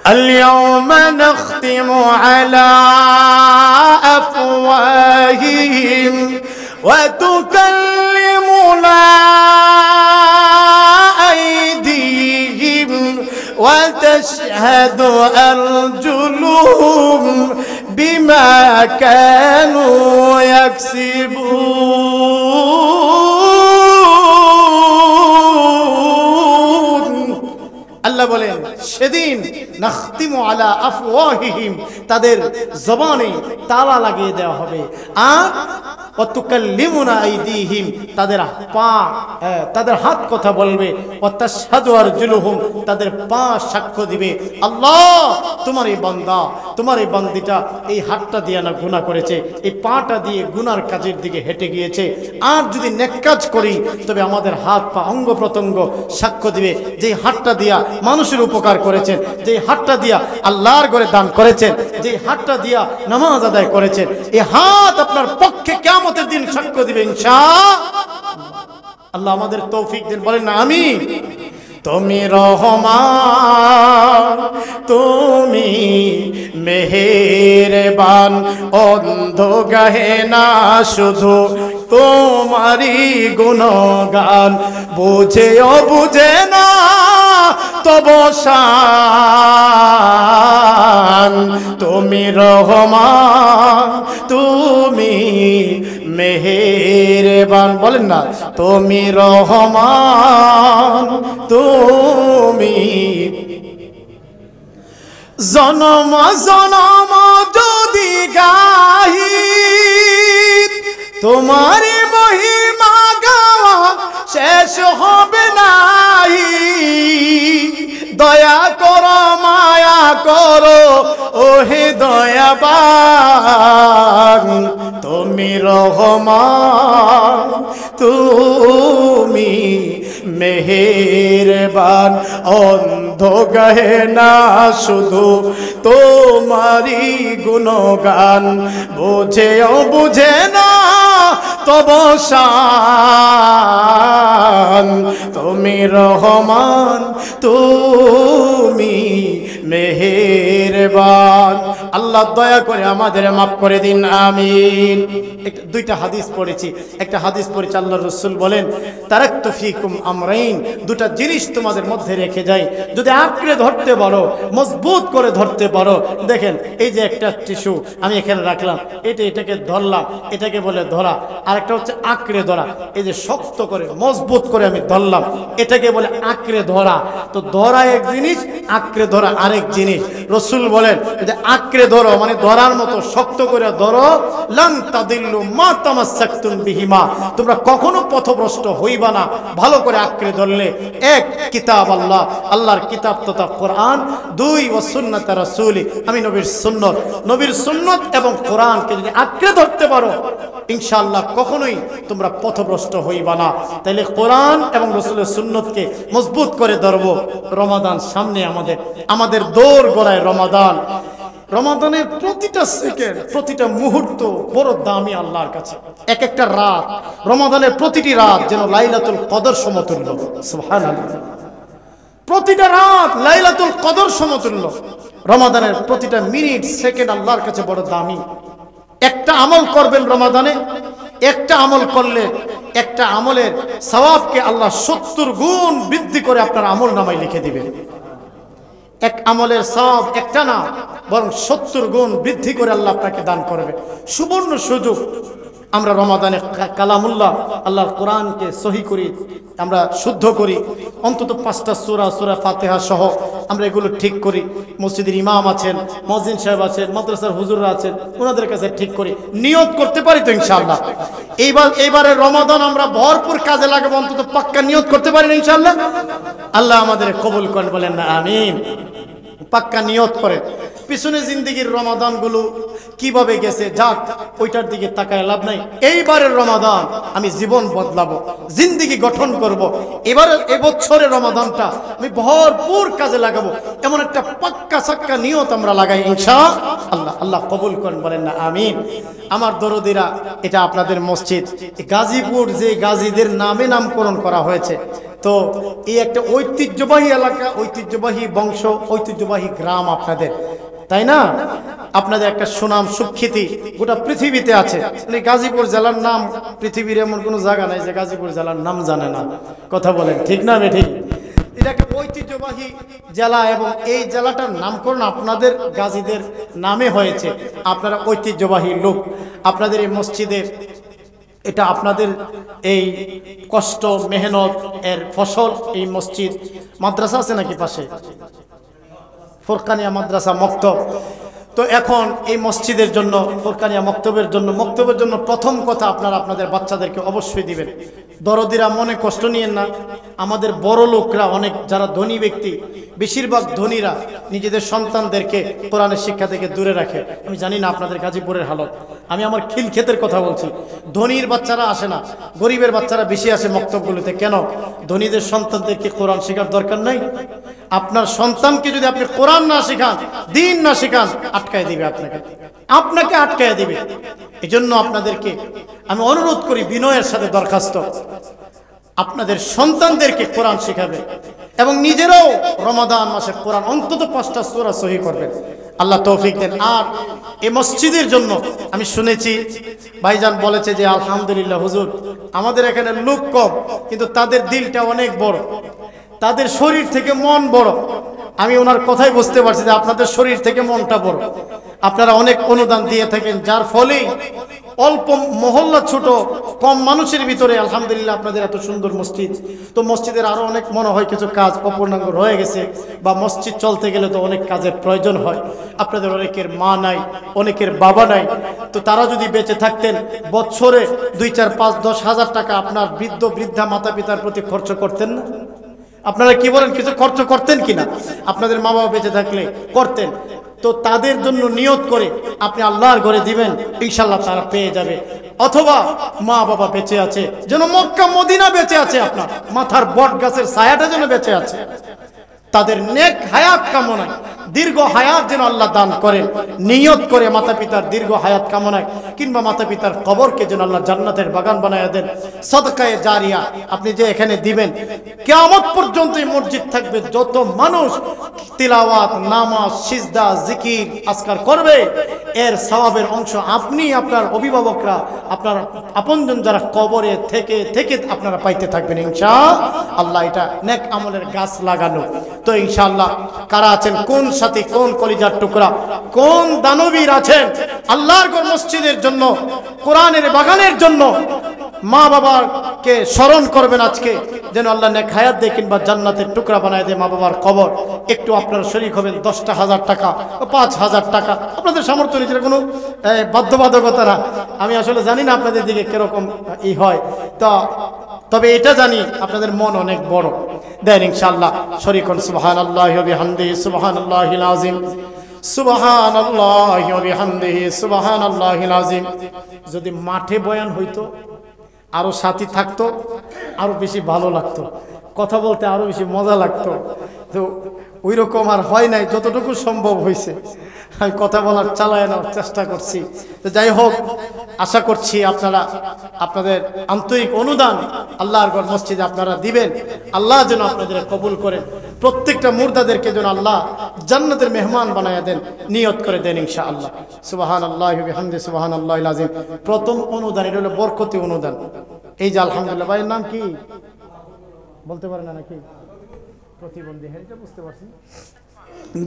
اليوم نختم على أفواههم وتكلمنا أيديهم وتشهد أرجلهم بما كانوا يكسبون আল্লাহ বলেন সেদিন নাখতিমু আলা আফওয়াহিহিম তাদের জবানে তালা লাগিয়ে দেওয়া হবে আর ওয়াতুকাল্লিমুনা আইদিহিম তাদের হাত কথা বলবে ওয়াতাশহাদু আরজুলুহুম তাদের পা সাক্ষ্য দিবে আল্লাহ তোমার এই বান্দা তোমার এই বান্দিটা এই হাতটা দিয়ে না গুনাহ করেছে এই পাটা দিয়ে গুনার কাজের দিকে হেঁটে গিয়েছে আর যদি নেক কাজ করি তবে আমাদের হাত পা অঙ্গ প্রত্যঙ্গ সাক্ষ্য দিবে যে হাতটা দিয়া মানুষের উপকার করেছেন যে হাতটা দিয়া আল্লাহর ঘরে দান করেছেন যে হাতটা দিয়া নামাজ আদায় করেছেন এই হাত আপনার পক্ষে কিয়ামতের দিন সাক্ষ্য দিবে ইনশাআল্লাহ আল্লাহ আমাদের তৌফিক দেন বলেন না আমিন তুমি রহমান তুমি মেহেরবান অন্ধ গাহে না শুধু তোমারই গুণগান বুঝেও বুঝে না তবু শান তুমি রহমান তুমি মেহেরবান বলেন না তুমি রহমান তুমি জনম জনম যদি গাহি তোমার মহিমা গাওয়া শেষ হবে নাই দয়া করো মায়া করো ওহে দয়াবান তুমি রহমান তুমি মেহেরবান অন্ধ গাহে না শুধু তোমারই গুণগান বুঝেও বুঝে না তবু শান তুমি রহমান তুমি মেহেরবান আল্লাহ দয়া করে আমাদের মাফ করে দিন আমিন দুইটা হাদিস পড়েছি একটা হাদিস পড়েছি আল্লাহর রাসূল বলেন তারাকতু ফিকুম আমরাইন দুটা জিনিস তোমাদের মধ্যে রেখে যাই যদি আঁকড়ে ধরতে পারো মজবুত করে ধরতে পারো দেখেন এই যে একটা টিস্যু আমি এখানে রাখলাম এটাকে ধরলাম এটাকে বলে ধরা আর একটা হচ্ছে আঁকড়ে ধরা এই যে শক্ত করে মজবুত করে আমি ধরলাম এটাকে বলে আঁকড়ে ধরা তো ধরা এক জিনিস আঁকড়ে ধরা আরেক জিনিস রাসূল বলেন যে আঁকড়ে ধরো মানে ধরার মতো শক্ত করে ধরো লান তাদিল্লু মা তামাসসাকতুম বিহিমা তোমরা কখনো পথভ্রষ্ট হইবা না ভালো করে আঁকড়ে ধরলে এক কিতাব আল্লাহ আল্লাহর কিতাব তথা কোরআন দুই ওয়া সুন্নাত রাসূলি আমি নবীর সুন্নাত এবং কোরআনকে যদি আঁকড়ে ধরতে পারো ইনশাআল্লাহ কখনোই তোমরা পথভ্রষ্ট হইবা না তাহলে কোরআন এবং রাসূলের সুন্নাতকে মজবুত করে ধরবো রমাদান সামনে আমাদের দৌড় গড়ায় রমাদানের প্রতিটা সেকেন্ড প্রতিটা মুহূর্ত বড় দামি আল্লাহর কাছে এক একটা রাত রমাদানের প্রতিটি রাত যেন লাইলাতুল কদর সমতুল্য সুবহানাল্লাহ প্রতিটা রাত লাইলাতুল কদর সমতুল্য রমাদানের প্রতিটা মিনিট সেকেন্ড আল্লাহর কাছে বড় দামি একটা আমল করবেন রমাদানে একটা আমল করলে একটা আমলের সওয়াবকে আল্লাহ 70 গুণ বৃদ্ধি করে আপনার আমল নামায় লিখে দিবেন এক আমলের সওয়াব একটা না বরং 70 গুণ বৃদ্ধি করে আল্লাহ আপনাকে দান করবে সুবর্ণ সুযোগ আমরা রমাদানে কালামুল্লাহ আল্লাহর কোরআনকে সহি করি আমরা শুদ্ধ করি অন্তত 5টা সূরা ফাতিহা সহ আমরা এগুলো ঠিক করি মসজিদের ইমাম আছেন মুয়াজ্জিন সাহেব আছেন মাদ্রাসার হুজুররা আছেন ওনাদের কাছে ঠিক করি নিয়ত করতে পারি তো ইনশাআল্লাহ এইবারে রমাদান আমরা ভরপুর কাজে লাগাবো অন্তত পাক্কা নিয়ত করতে পারি না ইনশাআল্লাহ আল্লাহ আমাদের কবুল করেন বলেন না আমিন পাক্কা নিয়ত করে পিছনে জিন্দেগির রমাদান গুলো কিভাবে গেছে যাক ওইটার দিকে তাকায় লাভ নাই এইবারের রমাদান আমি জীবন বদলাবো জিন্দেগি গঠন করব এবছরের রমাদানটা আমি ভরপুর কাজে লাগাবো এমন একটা পাক্কা সাক্কা নিয়ত আমরা লাগাই ইনশাআল্লাহ আল্লাহ কবুল করেন বলেন না আমিন আমার দরদিরা এটা আপনাদের মসজিদ গাজীপুর যে গাজীদের নামে নামকরণ করা হয়েছে তো এই একটা ঐতিহ্যবাহী এলাকা, ঐতিহ্যবাহী বংশ, ঐতিহ্যবাহী গ্রাম আপনাদের, তাই না? আপনাদের একটা সুনাম সুখ্যাতি গোটা পৃথিবীতে আছে। মানে গাজীপুর জেলার নাম, পৃথিবীর এমন কোনো জায়গা নাই যে গাজীপুর জেলার নাম জানে না। কথা বলেন ঠিক না বেঠিক? এটা একটা ঐতিহ্যবাহী জেলা এবং এই জেলাটার নামকরণ আপনাদের গাজীদের নামে হয়েছে। আপনারা ঐতিহ্যবাহী লোক, আপনাদের এই মসজিদের এটা আপনাদের এই কষ্ট মেহনত এর ফসল। এই মসজিদ, মাদ্রাসা আছে নাকি পাশে? ফুরকানিয়া মাদ্রাসা মক্তব। তো এখন এই মসজিদের জন্য, ফুরকানিয়া মক্তবের জন্য প্রথম কথা আপনারা আপনাদের বাচ্চাদেরকে অবশ্যই দিবেন। দরদিরা মনে কষ্ট নিয়েন না। আমাদের বড় লোকরা, অনেক যারা ধনী ব্যক্তি, বেশিরভাগ ধনীরা নিজেদের সন্তানদেরকে কোরআনের শিক্ষা থেকে দূরে রাখে। আমি জানি না আপনাদের গাজীপুরের হালত, আমি আমার খিলক্ষেতের কথা বলছি। ধনীর বাচ্চারা আসে না, গরিবের বাচ্চারা বেশি আসে মক্তবগুলোতে। কেন? ধনীদের সন্তানদেরকে কোরআন শেখার দরকার নাই? আপনার সন্তানকে যদি আপনি কোরআন না শেখান, দিন না শেখান, আটকায় দিবে আপনাকে আটকায় দিবে। এজন্য আপনাদেরকে আমি অনুরোধ করি, বিনয়ের সাথে দরখাস্ত, আপনাদের সন্তানদেরকে কোরআন শেখাবে এবং নিজেরাও রমাদান মাসে কোরআন অন্তত 5টা সূরা সহি করবেন। আল্লাহ তৌফিক দেন। আর এই মসজিদের জন্য আমি শুনেছি ভাইজান বলেছে যে আলহামদুলিল্লাহ হুজুর, আমাদের এখানে লোক কম কিন্তু তাদের দিলটা অনেক বড়, তাদের শরীর থেকে মন বড়। আমি ওনার কথাই বুঝতে পারছি যে আপনাদের শরীর থেকে মনটা বড়। আপনারা অনেক অনুদান দিয়ে থাকেন, যার ফলে অল্প মহল্লা, ছোট কম মানুষের ভিতরে আলহামদুলিল্লাহ আপনাদের এত সুন্দর মসজিদ। তো মসজিদের আরো অনেক মনে হয় কিছু কাজ অপূর্ণাঙ্গ রয়ে গেছে, বা মসজিদ চলতে গেলে তো অনেক কাজের প্রয়োজন হয়। আপনাদের অনেকের মা নাই, অনেকের বাবা নাই। তো তারা যদি বেঁচে থাকতেন, বছরে 2, 4, 5, 10 হাজার টাকা আপনার বৃদ্ধা মাতা পিতার প্রতি খরচ করতেন না? আপনারা কি বলেন, কিছু খরচ করতেন কিনা? আপনাদের মা বাবা বেঁচে থাকলে করতেন। তো তাদের জন্য নিয়ত করে আপনি আল্লাহর ঘরে দিবেন, ইনশাআল্লাহ তারা পেয়ে যাবে। অথবা মা বাবা বেঁচে আছে, যেন মক্কা মদিনা বেঁচে আছে, আপনার মাথার বট গাছের ছায়াটা যেন বেঁচে আছে, তাদের নেক হায়াত কামনায় দীর্ঘ হায়াত যেন আল্লাহ দান করেন। নিয়ত করে মাতা পিতার দীর্ঘ হায়াত কামনায়, কিংবা মাতা পিতার কবরকে যেন আল্লাহ জান্নাতের বাগান বানায় দেন। সদকায়ে জারিয়া আপনি যে এখানে দিবেন, কিয়ামত পর্যন্ত এই মসজিদ থাকবে। যত মানুষ তিলাওয়াত, নামাজ, সিজদা, জিকির, আজকার করবে, এর সওয়াবের অংশ আপনি, আপনার অভিভাবকরা, আপনার আপনজন যারা কবরে থেকে থেকে আপনারা পাইতে থাকবেন ইনশাআল্লাহ। এটা নেক আমলের গাছ লাগানো। তো ইনশাআল্লাহ কারা আছেন, কোন সাথী, কোন কলিজার টুকরা, কোন দানবীর আছেন আল্লাহর ঘর মসজিদের জন্য, কোরআনের বাগানের জন্য মা বাবাকে স্মরণ করবেন আজকে, যেন আল্লাহ নেক হায়াত দেয় কিংবা জান্নাতের টুকরা বানায় দেয় মা বাবার কবর। একটু আপনারা শরীক হবেন, 10,000 টাকা, 5,000 টাকা, আপনাদের সামর্থ্য নিজের কোনো বাধ্যবাধকতা না। আমি আসলে জানি না আপনাদের দিকে কিরকম ই হয়, তবে এটা জানি আপনাদের মন অনেক বড়। দেন ইনশাআল্লাহ শরীক হন। সুবহানাল্লাহি ওয়া বিহামদিহি, সুবহানাল্লাহিল আযীম, সুবহানাল্লাহি ওয়া বিহামদিহি, সুবহানাল্লাহিল আযীম। যদি মাঠে বয়ান হইতো, আরো সাথী থাকতো, আরো বেশি ভালো লাগতো, কথা বলতে আরো বেশি মজা লাগতো। তো ওই রকম আর হয় নাই, যতটুকু সম্ভব হয়েছে আমি কথা বলার চালায় নেওয়ার চেষ্টা করছি। তো যাই হোক, আশা করছি আপনারা আপনাদের আন্তরিক অনুদান আল্লাহর ঘর মসজিদে আপনারা দিবেন। আল্লাহ যেন আপনাদের কবুল করেন, প্রত্যেকটা মুর্দাদেরকে যেন আল্লাহ জান্নাতের মেহমান বানায়া দেন, নিয়ত করে দেন ইনশাআল্লাহ। সুবহানাল্লাহি ওয়া বিহামদিহি, সুবহানাল্লাহিল আযীম। প্রথম অনুদান, এটা হলো বরকতি অনুদান। এই যে আলহামদুলিল্লাহ, ভাইয়ের নাম কি বলতে পারেন না নাকি? প্রতিবন্ধী, হ্যাঁ এটা বুঝতে পারছি।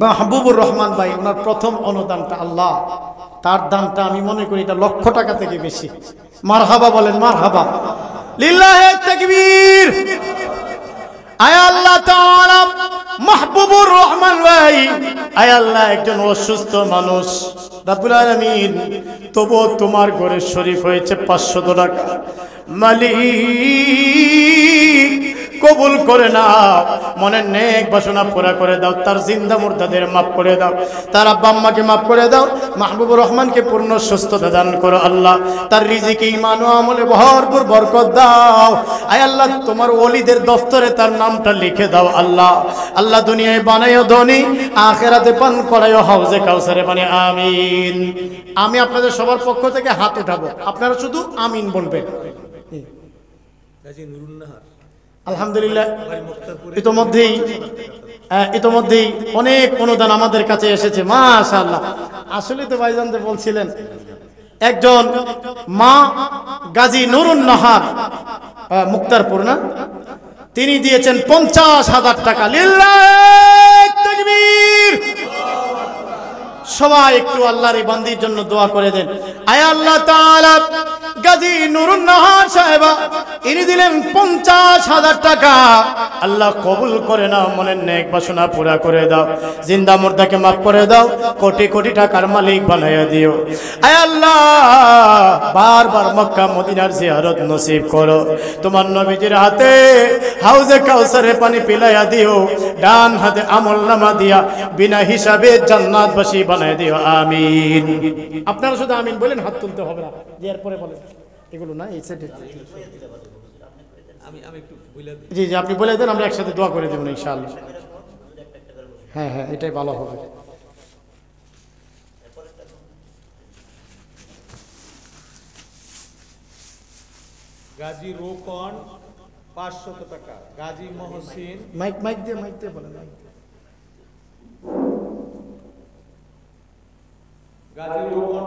মাহবুবুর রহমান ভাই, ওনার প্রথম অনুদানটা আল্লাহ, তার দানটা আমি মনে করি এটা লক্ষ টাকা থেকে বেশি। মারহাবা বলেন, মারহাবা, লিল্লাহি তাকবীর। আয় আল্লাহ তাআলা, মাহবুবুর রহমান ভাই, আয় আল্লাহ একজন অসুস্থ মানুষ রব্বুল আলামিন, তবু তোমার ঘরে শরীফ হয়েছে 500 টাকা। মালিক কবুল করে নাও, মনের নেক বাসনা পুরা করে দাও, তার জিন্দা মুর্দাদের মাফ করে দাও, তার আব্বা আম্মাকে মাফ করে দাও, মাহবুবুর রহমানকে পূর্ণ সুস্থতা দান করো আল্লাহ, তার রিজিকে ঈমান ও আমলে ভরপুর বরকত দাও। আয় আল্লাহ, তোমার ওলিদের দফতরে তার নামটা লিখে দাও আল্লাহ। আল্লাহ দুনিয়ায় বানাইও ধনী, আখিরাতে পান করাইও হাউজে কাউসারে পানি। আমিন। আমি আপনাদের সবার পক্ষ থেকে হাত উঠাবো, আপনারা শুধু আমিন বলবেন। আলহামদুলিল্লাহ ইতোমধ্যেই অনেক অনুদান আমাদের কাছে এসেছে, মাশাআল্লাহ। আসলে তো ভাইজানদের বলছিলেন একজন মা গাজী নুরুন নাহার মুক্তারপুর না, তিনি দিয়েছেন 50,000 টাকা। লিল্লাহি তাকবীর। সবাই একটু আল্লাহর এই বান্দির জন্য দোয়া করে দেন। আয় আল্লাহ তাআলা, গাজী নুরুন নাহার সাহেব ইনি দিলেন 50,000 টাকা। আল্লাহ কবুল করে নাও, মনের নেক বাসনা পুরা করে দাও, জিন্দা মুর্দাকে মাফ করে দাও, কোটি কোটি টাকার মালিক বানাইয়া দিও। আয় আল্লাহ, বারবার মক্কা মদিনার জিয়ারত নসিব করো, তোমার নবীজির হাতে হাউজে কাউসারে পানি পিলাইয়া দিও, ডান হাতে আমলনামা দিয়া বিনা হিসাবে জান্নাতবাসী বানাই দিও, আমিন। আপনারা শুধু আমিন বলেন, হাত তুলতে হবে না, যে এরপরে বলেন এগুলো না, এই সাইডে জি জি আপনি বলে দেন, আমরা একসাথে দোয়া করে দেবো ইনশাআল্লাহ। হ্যাঁ হ্যাঁ, এটাই ভালো হবে। গাজী রোকন 500 টাকা, গাজী মহসিন মাইক দিয়ে বলেন। গাজী রোকন